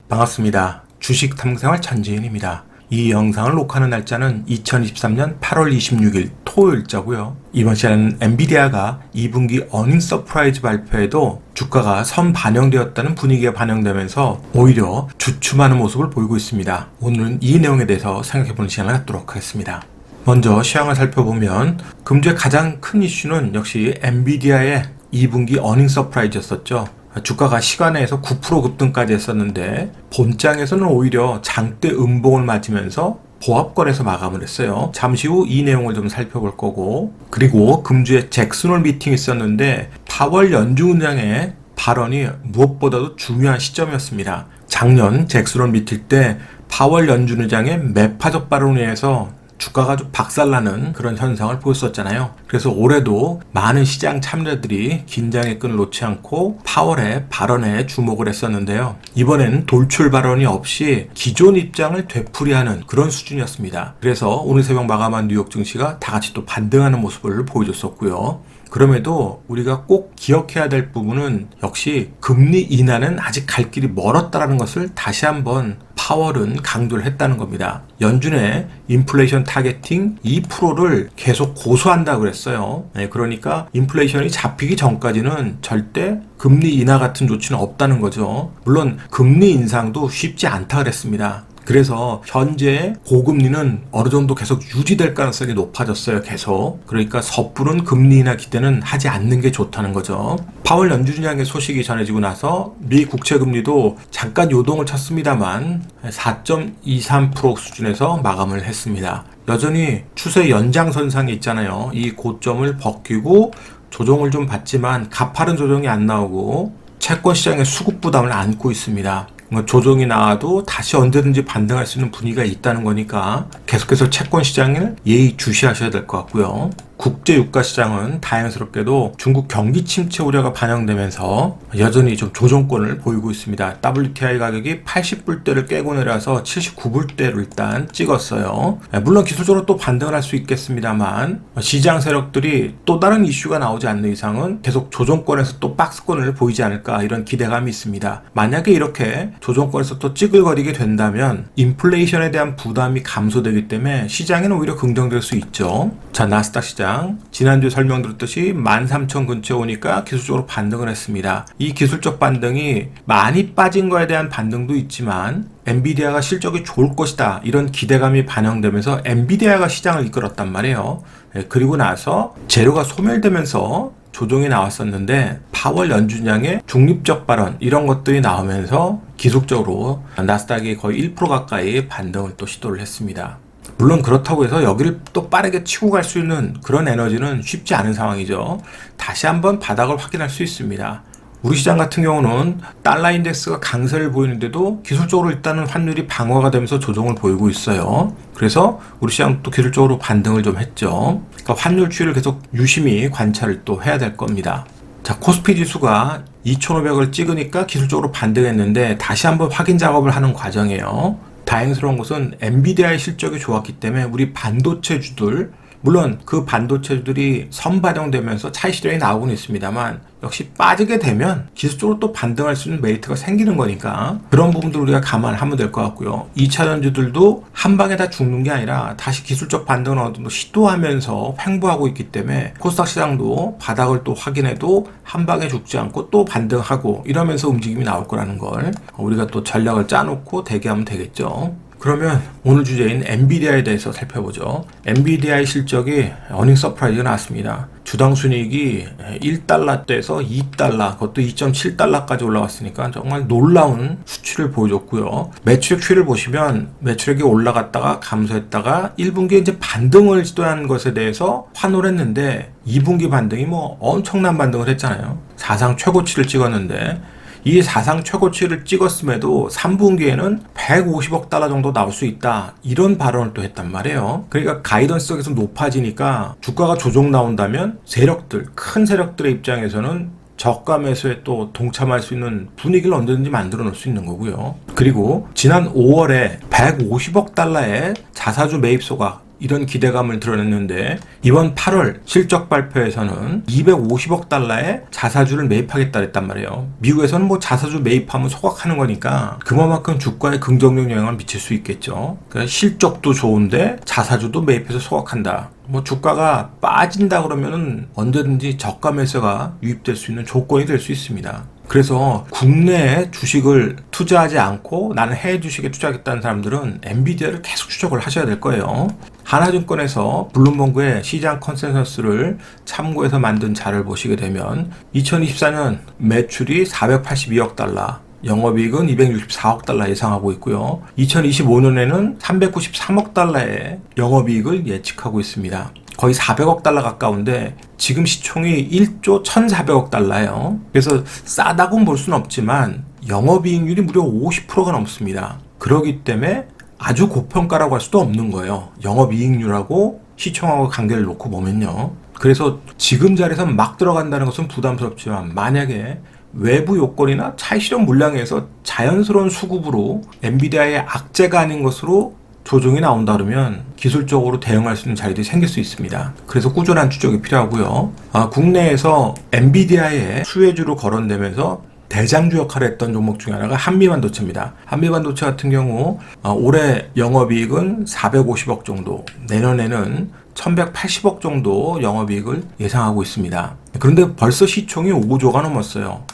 반갑습니다. 주식 탐구생활 전지현입니다. 이 영상을 녹화하는 날짜는 2023년 8월 26일 토요일자고요. 이번 시간은 엔비디아가 2분기 어닝 서프라이즈 발표에도 주가가 선 반영되었다는 분위기가 반영되면서 오히려 주춤하는 모습을 보이고 있습니다. 오늘은 이 내용에 대해서 생각해보는 시간을 갖도록 하겠습니다. 먼저 시황을 살펴보면 금주의 가장 큰 이슈는 역시 엔비디아의 2분기 어닝 서프라이즈였었죠. 주가가 시간에서 9% 급등까지 했었는데 본장에서는 오히려 장대 음봉을 맞으면서 보합권에서 마감을 했어요. 잠시 후 이 내용을 좀 살펴볼 거고, 그리고 금주에 잭슨홀 미팅이 있었는데 파월 연준의장의 발언이 무엇보다도 중요한 시점이었습니다. 작년 잭슨홀 미팅 때 파월 연준의장의 매파적 발언에 의해서 주가가 좀 박살나는 그런 현상을 보였었잖아요. 그래서 올해도 많은 시장 참여자들이 긴장의 끈을 놓지 않고 파월의 발언에 주목을 했었는데요. 이번에는 돌출 발언이 없이 기존 입장을 되풀이하는 그런 수준이었습니다. 그래서 오늘 새벽 마감한 뉴욕 증시가 다 같이 또 반등하는 모습을 보여줬었고요. 그럼에도 우리가 꼭 기억해야 될 부분은 역시 금리 인하는 아직 갈 길이 멀었다라는 것을 다시 한번 파월은 강조를 했다는 겁니다. 연준의 인플레이션 타겟팅 2%를 계속 고수한다고 그랬어요. 그러니까 인플레이션이 잡히기 전까지는 절대 금리 인하 같은 조치는 없다는 거죠. 물론 금리 인상도 쉽지 않다 그랬습니다. 그래서 현재 고금리는 어느 정도 계속 유지될 가능성이 높아졌어요. 계속. 그러니까 섣부른 금리 인하 기대는 하지 않는 게 좋다는 거죠. 파월 연준의장의 소식이 전해지고 나서 미 국채 금리도 잠깐 요동을 쳤습니다만 4.23% 수준에서 마감을 했습니다. 여전히 추세 연장선상에 있잖아요. 이 고점을 벗기고 조정을 좀 받지만 가파른 조정이 안 나오고 채권 시장의 수급 부담을 안고 있습니다. 조정이 나와도 다시 언제든지 반등할 수 있는 분위기가 있다는 거니까 계속해서 채권 시장을 예의주시하셔야 될 것 같고요. 국제 유가 시장은 다행스럽게도 중국 경기 침체 우려가 반영되면서 여전히 좀 조정권을 보이고 있습니다. WTI 가격이 80불대를 깨고 내려서 79불대로 일단 찍었어요. 물론 기술적으로 또 반등을 할 수 있겠습니다만 시장 세력들이 또 다른 이슈가 나오지 않는 이상은 계속 조정권에서 또 박스권을 보이지 않을까 이런 기대감이 있습니다. 만약에 이렇게 조정권에서 또 찌글거리게 된다면 인플레이션에 대한 부담이 감소되기 때문에 시장에는 오히려 긍정될 수 있죠. 자, 나스닥 시장 지난주에 설명드렸듯이 13,000 근처에 오니까 기술적으로 반등을 했습니다. 이 기술적 반등이 많이 빠진 거에 대한 반등도 있지만 엔비디아가 실적이 좋을 것이다 이런 기대감이 반영되면서 엔비디아가 시장을 이끌었단 말이에요. 그리고 나서 재료가 소멸되면서 조정이 나왔었는데 파월 연준의장의 중립적 발언 이런 것들이 나오면서 기술적으로 나스닥이 거의 1% 가까이 반등을 또 시도를 했습니다. 물론 그렇다고 해서 여기를 또 빠르게 치고 갈 수 있는 그런 에너지는 쉽지 않은 상황이죠. 다시 한번 바닥을 확인할 수 있습니다. 우리 시장 같은 경우는 달러 인덱스가 강세를 보이는데도 기술적으로 일단은 환율이 방어가 되면서 조정을 보이고 있어요. 그래서 우리 시장도 기술적으로 반등을 좀 했죠. 그러니까 환율 추이를 계속 유심히 관찰을 또 해야 될 겁니다. 자, 코스피 지수가 2,500을 찍으니까 기술적으로 반등했는데 다시 한번 확인 작업을 하는 과정이에요. 다행스러운 것은 엔비디아의 실적이 좋았기 때문에 우리 반도체주들, 물론 그 반도체주들이 선반영되면서 차익 실현이 나오고는 있습니다만 역시 빠지게 되면 기술적으로 또 반등할 수 있는 메리트가 생기는 거니까 그런 부분들 우리가 감안하면 될 것 같고요. 2차전주들도 한 방에 다 죽는 게 아니라 다시 기술적 반등을 어느 정도 시도하면서 횡보하고 있기 때문에 코스닥 시장도 바닥을 또 확인해도 한 방에 죽지 않고 또 반등하고 이러면서 움직임이 나올 거라는 걸 우리가 또 전략을 짜놓고 대기하면 되겠죠. 그러면 오늘 주제인 엔비디아에 대해서 살펴보죠. 엔비디아의 실적이 어닝 서프라이즈가 나왔습니다. 주당 순이익이 1달러대에서 2달러, 그것도 2.7달러까지 올라갔으니까 정말 놀라운 수치를 보여줬고요. 매출액 추이를 보시면 매출액이 올라갔다가 감소했다가 1분기에 이제 반등을 시도한 것에 대해서 환호를 했는데 2분기 반등이 뭐 엄청난 반등을 했잖아요. 사상 최고치를 찍었는데 이 사상 최고치를 찍었음에도 3분기에는 150억 달러 정도 나올 수 있다 이런 발언을 또 했단 말이에요. 그러니까 가이던스가 높아지니까 주가가 조정 나온다면 세력들, 큰 세력들의 입장에서는 저가 매수에 또 동참할 수 있는 분위기를 언제든지 만들어 놓을 수 있는 거고요. 그리고 지난 5월에 150억 달러의 자사주 매입소가 이런 기대감을 드러냈는데 이번 8월 실적 발표에서는 250억 달러의 자사주를 매입하겠다 했단 말이에요. 미국에서는 뭐 자사주 매입하면 소각하는 거니까 그만큼 주가에 긍정적 영향을 미칠 수 있겠죠. 그러니까 실적도 좋은데 자사주도 매입해서 소각한다. 뭐 주가가 빠진다 그러면은 언제든지 저가 매수가 유입될 수 있는 조건이 될 수 있습니다. 그래서 국내에 주식을 투자하지 않고 나는 해외 주식에 투자하겠다는 사람들은 엔비디아를 계속 추적을 하셔야 될 거예요. 하나증권에서 블룸버그의 시장 컨센서스를 참고해서 만든 자료를 보시게 되면 2024년 매출이 482억 달러, 영업이익은 264억 달러 예상하고 있고요. 2025년에는 393억 달러의 영업이익을 예측하고 있습니다. 거의 400억 달러 가까운데 지금 시총이 1조 1,400억 달러예요. 그래서 싸다고는 볼 수는 없지만 영업이익률이 무려 50%가 넘습니다. 그렇기 때문에 아주 고평가라고 할 수도 없는 거예요. 영업이익률하고 시총하고 관계를 놓고 보면요. 그래서 지금 자리에서 막 들어간다는 것은 부담스럽지만 만약에 외부 요건이나 차익 실현 물량에서 자연스러운 수급으로 엔비디아의 악재가 아닌 것으로 조정이 나온다 그러면 기술적으로 대응할 수 있는 자리들이 생길 수 있습니다. 그래서 꾸준한 추적이 필요하고요. 국내에서 엔비디아의 수혜주로 거론되면서 대장주 역할을 했던 종목 중에 하나가 한미반도체입니다. 한미반도체 같은 경우 올해 영업이익은 450억 정도, 내년에는 1180억 정도 영업이익을 예상하고 있습니다. 그런데 벌써 시총이 5조가 넘었어요.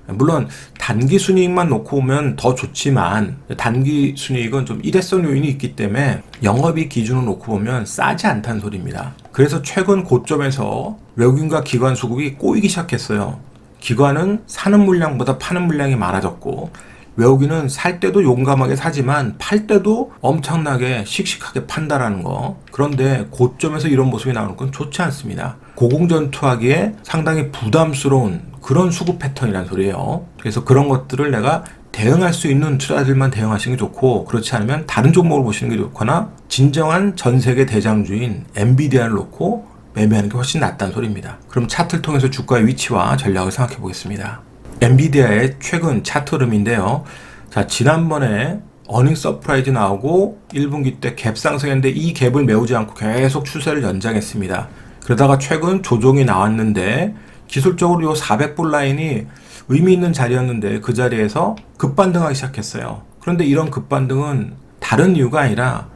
물론 단기 순이익만 놓고 보면 더 좋지만 단기 순이익은 좀 일회성 요인이 있기 때문에 영업이익 기준으로 놓고 보면 싸지 않다는 소리입니다. 그래서 최근 고점에서 외국인과 기관 수급이 꼬이기 시작했어요. 기관은 사는 물량보다 파는 물량이 많아졌고 외국인은 살 때도 용감하게 사지만 팔 때도 엄청나게 씩씩하게 판다라는 거. 그런데 고점에서 이런 모습이 나오는 건 좋지 않습니다. 고공전투하기에 상당히 부담스러운 그런 수급 패턴이란 소리예요. 그래서 그런 것들을 내가 대응할 수 있는 투자들만 대응하시는 게 좋고 그렇지 않으면 다른 종목을 보시는 게 좋거나 진정한 전 세계 대장주인 엔비디아를 놓고 매매하는 게 훨씬 낫다는 소리입니다. 그럼 차트를 통해서 주가의 위치와 전략을 생각해 보겠습니다. 엔비디아의 최근 차트 흐름인데요. 자, 지난번에 어닝 서프라이즈 나오고 1분기 때 갭 상승했는데 이 갭을 메우지 않고 계속 추세를 연장했습니다. 그러다가 최근 조정이 나왔는데 기술적으로 이 400불 라인이 의미 있는 자리였는데 그 자리에서 급반등하기 시작했어요. 그런데 이런 급반등은 다른 이유가 아니라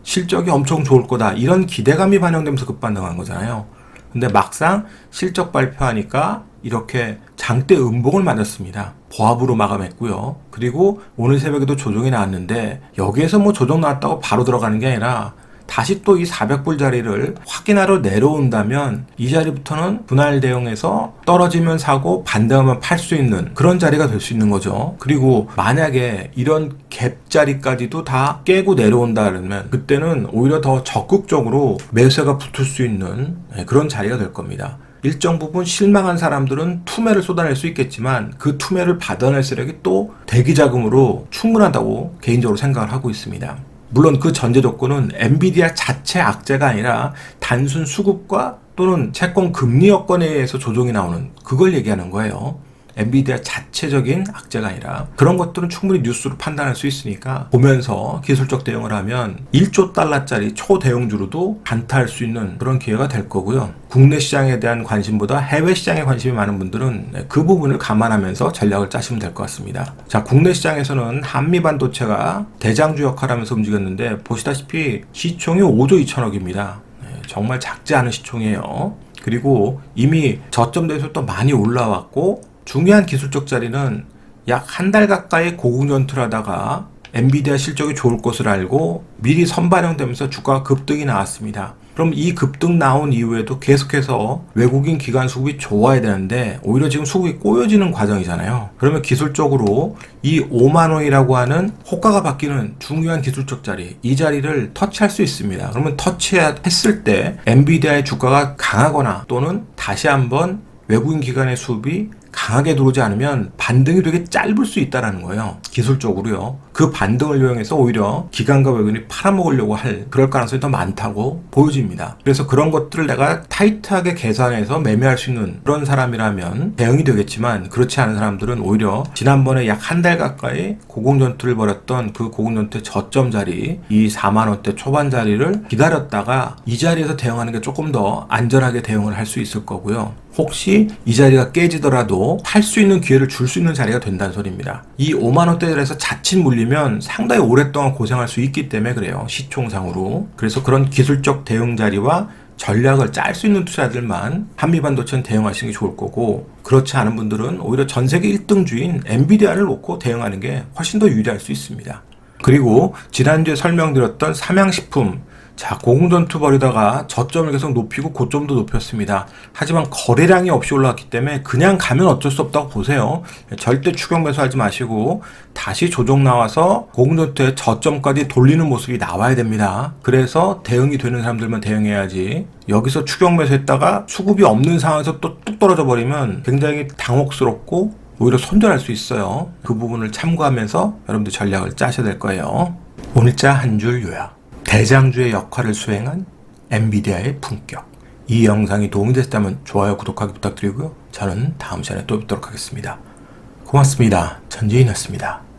실적이 엄청 좋을 거다 이런 기대감이 반영되면서 급반등한 거잖아요. 근데 막상 실적 발표하니까 이렇게 장대 음봉을 맞았습니다. 보합으로 마감했고요. 그리고 오늘 새벽에도 조정이 나왔는데 여기에서 뭐 조정 나왔다고 바로 들어가는 게 아니라 다시 또 이 400불 자리를 확인하러 내려온다면 이 자리부터는 분할 대응해서 떨어지면 사고 반등하면 팔 수 있는 그런 자리가 될 수 있는 거죠. 그리고 만약에 이런 갭 자리까지도 다 깨고 내려온다 그러면 그때는 오히려 더 적극적으로 매수가 붙을 수 있는 그런 자리가 될 겁니다. 일정 부분 실망한 사람들은 투매를 쏟아낼 수 있겠지만 그 투매를 받아낼 세력이 또 대기자금으로 충분하다고 개인적으로 생각을 하고 있습니다. 물론 그 전제 조건은 엔비디아 자체 악재가 아니라 단순 수급과 또는 채권 금리 여건에 의해서 조정이 나오는 그걸 얘기하는 거예요. 엔비디아 자체적인 악재가 아니라 그런 것들은 충분히 뉴스로 판단할 수 있으니까 보면서 기술적 대응을 하면 1조 달러짜리 초대형주로도 단타할 수 있는 그런 기회가 될 거고요. 국내 시장에 대한 관심보다 해외 시장에 관심이 많은 분들은 그 부분을 감안하면서 전략을 짜시면 될 것 같습니다. 자, 국내 시장에서는 한미반도체가 대장주 역할을 하면서 움직였는데 보시다시피 시총이 5조 2천억입니다. 정말 작지 않은 시총이에요. 그리고 이미 저점 대에서 또 많이 올라왔고 중요한 기술적 자리는 약 한 달 가까이 고공전투를 하다가 엔비디아 실적이 좋을 것을 알고 미리 선반영되면서 주가가 급등이 나왔습니다. 그럼 이 급등 나온 이후에도 계속해서 외국인 기관 수급이 좋아야 되는데 오히려 지금 수급이 꼬여지는 과정이잖아요. 그러면 기술적으로 이 5만 원이라고 하는 호가가 바뀌는 중요한 기술적 자리, 이 자리를 터치할 수 있습니다. 그러면 터치했을 때 엔비디아의 주가가 강하거나 또는 다시 한번 외국인 기관의 수급이 강하게 들어오지 않으면 반등이 되게 짧을 수 있다는 거예요. 기술적으로요. 그 반등을 이용해서 오히려 기관과 외국인이 팔아먹으려고 할 그럴 가능성이 더 많다고 보여집니다. 그래서 그런 것들을 내가 타이트하게 계산해서 매매할 수 있는 그런 사람이라면 대응이 되겠지만, 그렇지 않은 사람들은 오히려 지난번에 약 한 달 가까이 고공전투를 벌였던 그 고공전투의 저점 자리, 이 4만원대 초반 자리를 기다렸다가 이 자리에서 대응하는 게 조금 더 안전하게 대응을 할 수 있을 거고요. 혹시 이 자리가 깨지더라도 팔 수 있는 기회를 줄 수 있는 자리가 된다는 소리입니다. 이 5만원대에서 자칫 물리면 상당히 오랫동안 고생할 수 있기 때문에 그래요. 시총상으로. 그래서 그런 기술적 대응 자리와 전략을 짤 수 있는 투자들만 한미반도체는 대응하시는 게 좋을 거고, 그렇지 않은 분들은 오히려 전 세계 1등주인 엔비디아를 놓고 대응하는 게 훨씬 더 유리할 수 있습니다. 그리고 지난주에 설명드렸던 삼양식품, 자, 고공전투 벌이다가 저점을 계속 높이고 고점도 높였습니다. 하지만 거래량이 없이 올라왔기 때문에 그냥 가면 어쩔 수 없다고 보세요. 절대 추격 매수하지 마시고 다시 조정 나와서 고공전투의 저점까지 돌리는 모습이 나와야 됩니다. 그래서 대응이 되는 사람들만 대응해야지, 여기서 추격 매수했다가 수급이 없는 상황에서 또 뚝 떨어져 버리면 굉장히 당혹스럽고 오히려 손절할 수 있어요. 그 부분을 참고하면서 여러분들 전략을 짜셔야 될 거예요. 오늘자 한 줄 요약. 대장주의 역할을 수행한 엔비디아의 품격. 이 영상이 도움이 됐다면 좋아요, 구독하기 부탁드리고요. 저는 다음 시간에 또 뵙도록 하겠습니다. 고맙습니다. 전지인이었습니다.